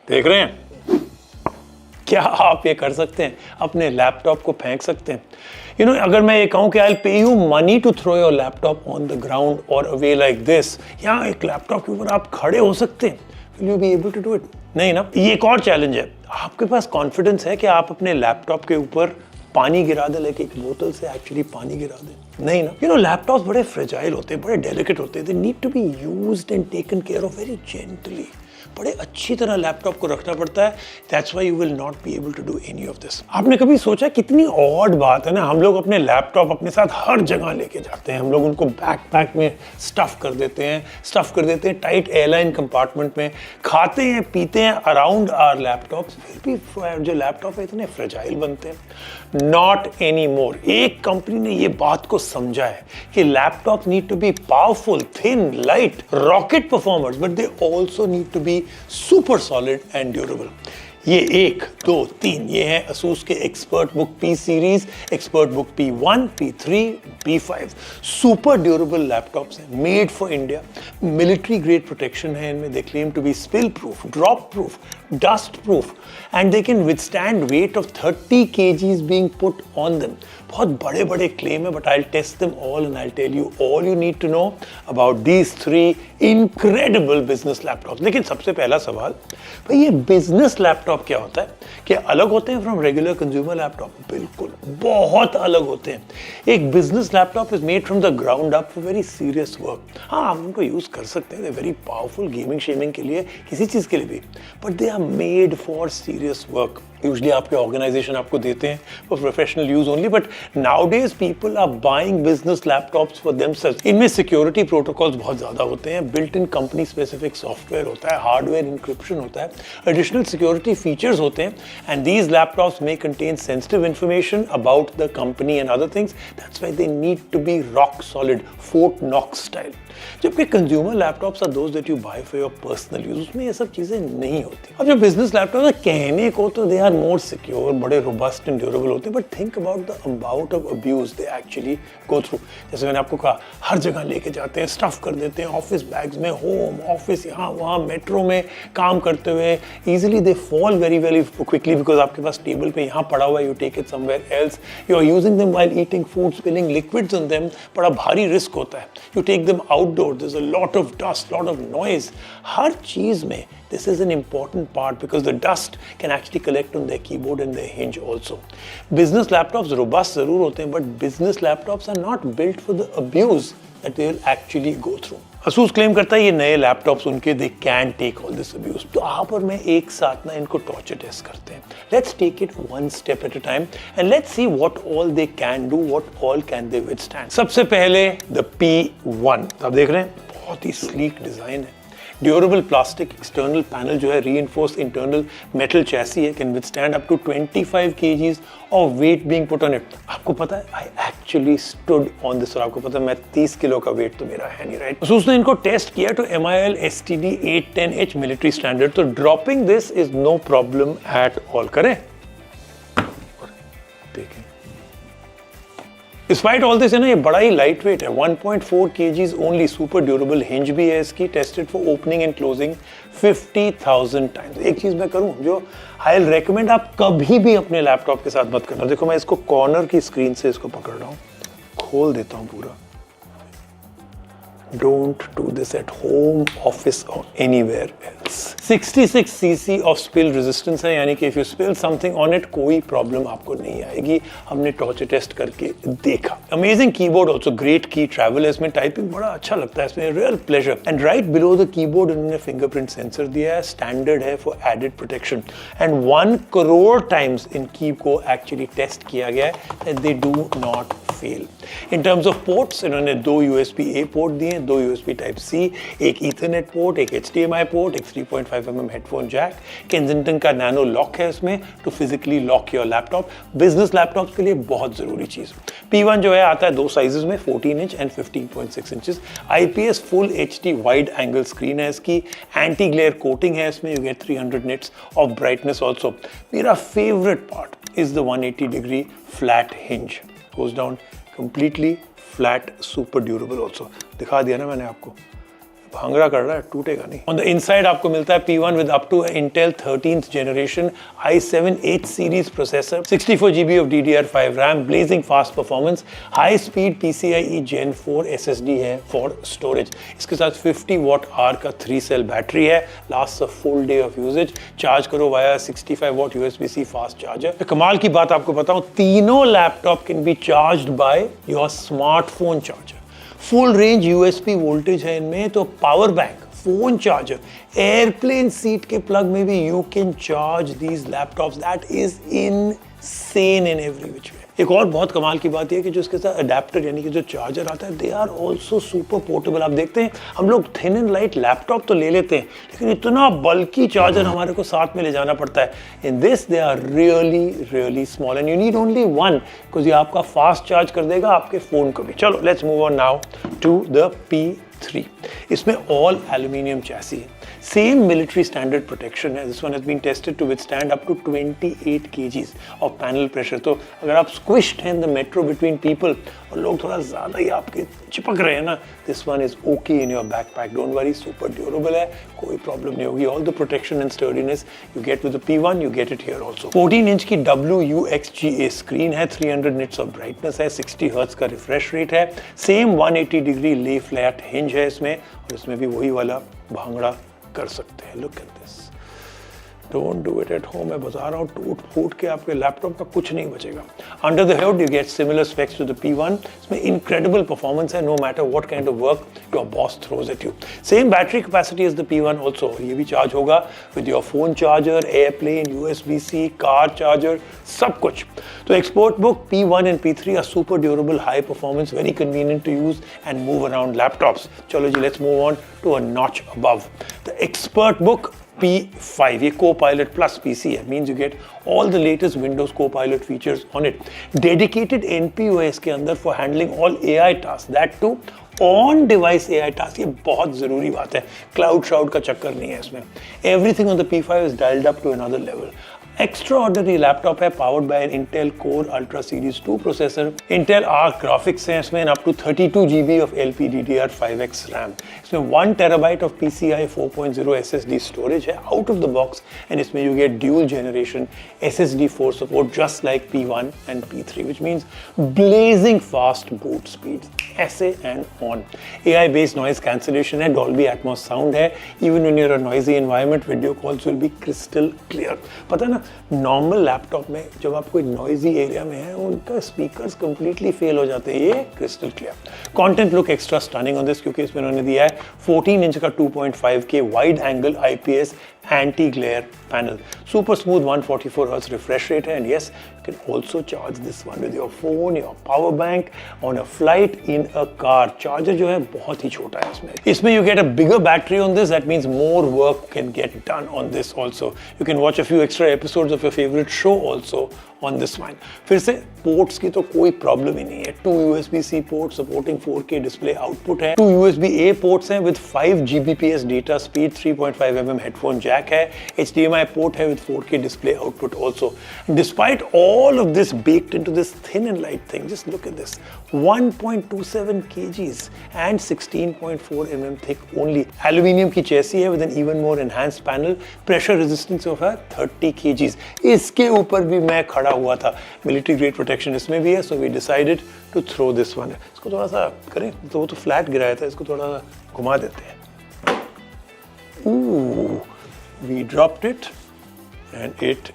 देख रहे हैं? क्या आप ये कर सकते हैं? अपने लैपटॉप को फेंक सकते हैं। अगर मैं ये कहूँ कि I pay you money to throw your laptop on the ground और अवे लाइक दिस, या एक लैपटॉप के ऊपर आप खड़े हो सकते हैं, will you be able to do it? नहीं ना। ये एक और चैलेंज है, आपके पास कॉन्फिडेंस है कि आप अपने लैपटॉप के ऊपर पानी गिरा दें, लेकिन एक बोतल से एक्चुअली पानी गिरा दें? नहीं ना। लैपटॉप्स बड़े फ्रेजाइल होते हैं, बड़े डेलिकेट होते हैं, they need to be used and taken care of very gently. बड़े अच्छी तरह लैपटॉप को रखना पड़ता है। That's why you will not be able to do any of this. आपने कभी सोचा कितनी ऑड बात है ना, हम लोग अपने लैपटॉप अपने साथ हर जगह लेके जाते हैं, हम लोग उनको बैकपैक में स्टफ कर देते हैं टाइट एयरलाइन कंपार्टमेंट में, खाते हैं पीते हैं अराउंड आवर लैपटॉप्स, फिर भी जो लैपटॉप है इतने फ्रेजाइल बनते हैं। Not any more. एक कंपनी ने ये बात को समझा है कि laptop need to be powerful, thin, light, rocket performers, but they also need to be super solid and durable. ये 1, 2, 3 ये है असूस के ExpertBook P series, ExpertBook P1, P3, P5। Super durable laptops हैं, made for India, military grade protection है इनमें। They claim to be spill proof, drop proof, dust proof, and they can withstand weight of 30 kgs being put on them. बहुत बड़े बड़े claim है, but I test them all and I tell you all you need to know about these 3 incredible business laptops. लेकिन सबसे पहला सवाल, भाई ये बिजनेस लैपटॉप क्या होता है? क्या अलग होते हैं फ्रॉम रेगुलर कंज्यूमर लैपटॉप? बिल्कुल, बहुत अलग होते हैं। एक business laptop is made from the ground up for very serious work. हाँ, आप उनको यूज कर सकते हैं, वेरी पावरफुल गेमिंग शेमिंग के लिए, किसी चीज के लिए भी, but they are made for serious work. Usually आपके ऑर्गेनाइजेशन आपको देते हैं for professional use only, but nowadays people are buying business laptops for themselves. इनमें सिक्योरिटी प्रोटोकॉल्स बहुत ज्यादा होते हैं, built in company specific software होता है, हार्डवेयर इंक्रिप्शन होता है, एडिशनल सिक्योरिटी फीचर्स होते हैं, and these laptops may contain sensitive information about the company and other things. That's why they need to be rock solid, Fort Knox style. जबकि consumer laptops are those that you buy for your personal use, उसमें ये सब चीजें नहीं होती। अब जो business laptop है, कहने को तो दे आर मोर सिक्योर, बड़े रोबस्ट एंड ड्यूरेबल होते हैं, but think about the amount of abuse they actually go through. जैसे मैंने आपको कहा, हर जगह लेके जाते हैं, स्टफ कर देते हैं, ऑफिस बैग्स में, होम ऑफिस, यहाँ वहाँ मेट्रो में काम करते हुए easily they fall very very quickly, because आपके पास टेबल पे यहाँ पड़ा हुआ है, you take it somewhere else, you are using them while eating food, spilling liquids on them, बड़ा भारी रिस्क होता है। You take them outdoor, there's a lot of dust, lot of noise. हर चीज में this is an important part because the dust can actually collect on their keyboard and their hinge also. Business laptops robust जरूर होते हैं, but business laptops are not built for the abuse that they will actually go through. Asus claim करता है ये नए laptops उनके they can take all this abuse. तो आप और मैं एक साथ ना इनको टॉर्चर टेस्ट करते हैं. Let's take it one step at a time and let's see what all they can do, what all can they withstand. सबसे पहले the P1. आप देख रहे हैं, बहुत ही स्लीक डिजाइन है. ड्यूरेबल प्लास्टिक एक्सटर्नल पैनल जो है, रीइंफोर्स्ड इंटरनल मेटल चैसी है, can withstand up to 25 kgs of weight being put on it. आपको पता है, I actually stood on this, और आपको पता है मैं 30 किलो का वेट तो मेरा है नहीं, राइट. तो उसने इनको टेस्ट किया तो MIL STD 810H military standard, तो dropping this is no problem at all. करें, देखें. Despite all this है ना, ये बड़ा ही लाइट वेट है, 1.4 kgs only. Super durable hinge भी है इसकी, tested for opening and closing 50,000 times. एक चीज मैं करूं जो आई विल रेकमेंड, आप कभी भी अपने लैपटॉप के साथ मत करना. देखो मैं इसको कॉर्नर की स्क्रीन से इसको पकड़ रहा हूं, खोल देता हूं पूरा. Don't do this at home, office or anywhere else. 66 cc of spill resistance है, यानी कि if you spill something on it, कोई प्रॉब्लम आपको नहीं आएगी. हमने टॉर्चर टेस्ट करके देखा. Amazing keyboard also, great key travel है इसमें, टाइपिंग बड़ा अच्छा लगता है इसमें, real pleasure. And right below the keyboard उन्होंने फिंगरप्रिंट सेंसर दिया है, स्टैंडर्ड है for added protection. And 1 crore times in key को एक्चुअली टेस्ट किया गया है that they do not fail. In terms of ports, इन्होंने 2 USB-A पोर्ट दिए, 2 USB Type-C, एक Ethernet पोर्ट, एक HDMI पोर्ट, एक 3.5mm हेडफोन जैक. Kensington का नैनो लॉक है इसमें to physically lock your laptop. Business laptops के लिए बहुत जरूरी चीज. P1 जो है आता है 2 साइजेस में, 14 inch and 15.6 inches. IPS full HD wide angle screen है इसकी. एंटी ग्लेयर कोटिंग है इसमें. You get 300 nits of brightness also. मेरा favourite part is the 180 degree flat hinge. Goes down completely flat, super durable also. दिखा दिया ना मैंने आपको. भांगड़ा कर रहा है, टूटेगा नहीं। ऑन द इनसाइड आपको मिलता है P1 with up to Intel 13th generation i7 8 series processor, 64 GB of DDR5 RAM, blazing fast performance, high speed PCIe Gen 4 SSD है फॉर स्टोरेज। इसके साथ 50 वॉट आवर का 3 सेल बैटरी है, last a full day of usage. Charge करो via 65 watt USB-C fast charger. कमाल की बात आपको बताऊं, तीनों laptop can be charged by your smartphone charger. Full range USB voltage है इनमें, तो power bank, phone charger, airplane seat के प्लग में भी you can charge these laptops. That is insane in every which way. एक और बहुत कमाल की बात यह है कि जो इसके साथ अडेप्टर यानी कि जो चार्जर आता है, they are also super portable. आप देखते हैं हम लोग थिन एंड लाइट लैपटॉप तो ले लेते हैं, लेकिन इतना बल्कि चार्जर हमारे को साथ में ले जाना पड़ता है। In this they are really small and you need only one, because ये आपका फास्ट चार्ज कर देगा आपके फोन को भी। चलो let's move on now to the P3। इसमें ऑल एल्यूमिनियम चैसी है, सेम मिलिट्री स्टैंडर्ड प्रोटेक्शन है। This one has been tested to withstand up to 28 kgs of panel pressure. तो अगर आप स्क्विश्ड हैं in the metro between people और लोग थोड़ा ज्यादा ही आपके चिपक रहे हैं ना, this one is okay in your backpack. Don't worry, super durable है, कोई प्रॉब्लम नहीं होगी। All the protection and sturdiness you get with the P1, you get it here also. 14 inch की WUXGA स्क्रीन है, 300 निट्स ऑफ ब्राइटनेस है, 60 hertz का refresh rate है, same 180 degree lay flat hinge है इसमें, और इसमें भी वही वाला भांगड़ा कर सकते हैं। Look at this, don't do it at home. मैं बता रहा हूँ, टूट फूट के आपके लैपटॉप का कुछ नहीं बचेगा। Under the hood you get similar specs to the P1। इसमें इनक्रेडिबल परफॉर्मेंस है, no matter what kind of work your boss throws at you. Same battery capacity is the P1 also. ये भी charge होगा with your phone charger, airplane, USB-C, car charger, सब कुछ। तो ExpertBook P1 and P3 are super durable, high performance, very convenient to use and move around laptops. चलो जी, let's move on to a notch above. The ExpertBook P5, ये Copilot Plus PC है, means you get all the latest Windows Copilot features on it. Dedicated NPOS के अंदर for handling all AI tasks, that too on device AI tasks। ये बहुत जरूरी बात है, cloud shroud का चक्कर नहीं है इसमें। Everything on the P5 is dialed up to another level. Extraordinary laptop है, powered by Intel Core Ultra series 2 processor, Intel Arc graphics हैं इसमें, up to 32 GB of LPDDR5X RAM. इसमें 1 TB of PCI 4.0 SSD storage है out of the box, and इसमें you get dual generation SSD4 support just like P1 and P3, which means blazing fast boot speed, ऐसे and on. AI based noise cancellation है, Dolby Atmos sound है, even when you are a noisy environment video calls will be crystal clear. पता है ना, normal laptop में जब आप कोई नॉइजी एरिया में है, उनका स्पीकर्स कंप्लीटली फेल हो जाते हैं, ये crystal clear. Content look extra stunning on this, क्योंकि इसमें उन्होंने दिया है 14 इंच का 2.5K wide angle IPS anti glare panel, super smooth 144 hertz refresh rate है, and yes you can also charge this one with your phone, your power bank, on a flight, in a car. Charger जो है बहुत ही छोटा है इसमें you get a bigger battery on this, that means more work can get done on this also. You can watch a few extra episodes of your favourite show also on this one। फिर से ports की तो कोई problem ही नहीं है। 2 USB-C port supporting 4K display output है, 2 USB-A ports हैं with 5 Gbps data speed, 3.5 mm headphone jack है, HDMI पोर्ट है with 4K display output also. Despite all of this baked into this thin and light thing, just look at this, 1.27 kgs and 16.4 mm thick only. Aluminium की chassis है with an even more enhanced panel, pressure resistance of 30 kgs। इसके ऊपर भी मैं खड़ा हुआ था, military grade protection इसमें भी है, so we decided to throw this one. इसको थोड़ा सा करें, तो वो तो फ्लैट गिराया था, इसको थोड़ा सा घुमा देते हैं। We dropped it and it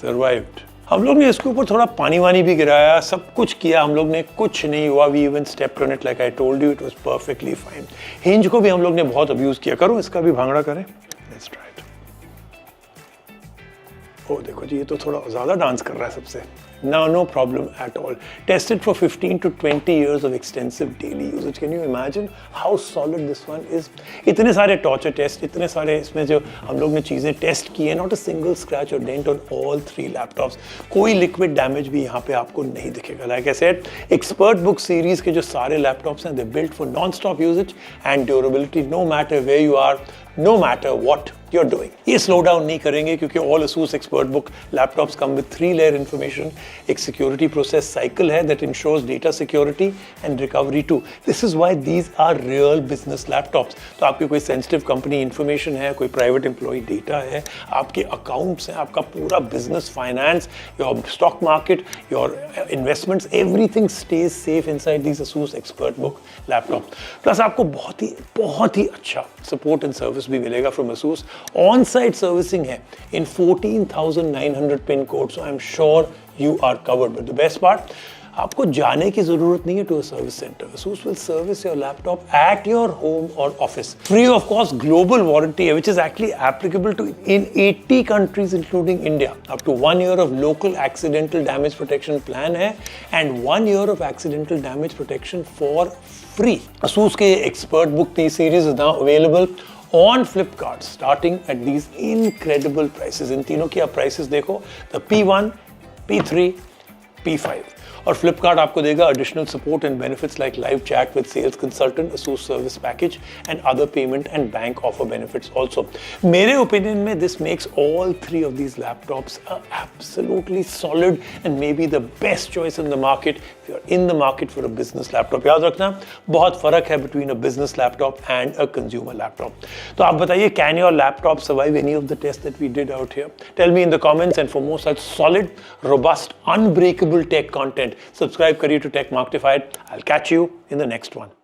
survived. हम लोग ने इसके ऊपर थोड़ा पानी वानी भी गिराया, सब कुछ किया हम लोग ने, कुछ नहीं हुआ। We even stepped on it like I told you, it was perfectly fine. Hinge को भी हम लोग ने बहुत अब्यूज किया। करो इसका भी भांगड़ा करें, लेट्स ट्राई इट। ओ देखो जी, ये तो थोड़ा ज़्यादा डांस कर रहा है सबसे। No problem at all. Tested for 15 to 20 years of extensive daily usage. Can you imagine how solid this one is? इतने सारे torture test, इतने सारे इसमें जो हम लोग ने चीज़ें टेस्ट की हैं, not a single scratch or dent on all 3 laptops. कोई liquid damage भी यहाँ पे आपको नहीं दिखेगा. Like I said, expert book series के जो सारे laptops हैं, they're built for non-stop usage and durability. No matter where you are, no matter what you're doing. ये slow down नहीं करेंगे क्योंकि all ASUS ExpertBook laptops come with 3-layer information. एक security process cycle है that ensures data security and recovery too. This is why these are real business laptops. तो आपकी कोई sensitive company information है, कोई private employee data है, आपके accounts हैं, आपका पूरा business finance, your stock market, your investments, everything stays safe inside these ASUS ExpertBook laptops. Plus आपको बहुत ही अच्छा support and service भी मिलेगा from ASUS. On-site servicing है in 14,900 pin codes, so I'm sure you are covered. But the best part, आपको जाने की जरूरत नहीं है to a service center. ASUS will service your laptop at your home or office. Free of course global warranty, which is actually applicable to in 80 countries including India. Up to 1 year of local accidental damage protection plan है and 1 year of accidental damage protection for free. ASUS के ExpertBook P series is now available on Flipkart starting at these incredible prices. इन तीनों की आप prices देखो, the P1, P3, P5. और Flipkart आपको देगा additional support and benefits like live chat with sales consultant, ASUS service package and other payment and bank offer benefits also. मेरे opinion में this makes all 3 of these laptops absolutely solid and maybe the best choice in the market if you're in the market for a business laptop. याद रखना बहुत फर्क है between a business laptop and a consumer laptop. तो आप बताइए, can your laptop survive any of the tests that we did out here? Tell me in the comments, and for more such solid, robust, unbreakable tech content, subscribe करिए to Tech Marketified. I'll catch you in the next one.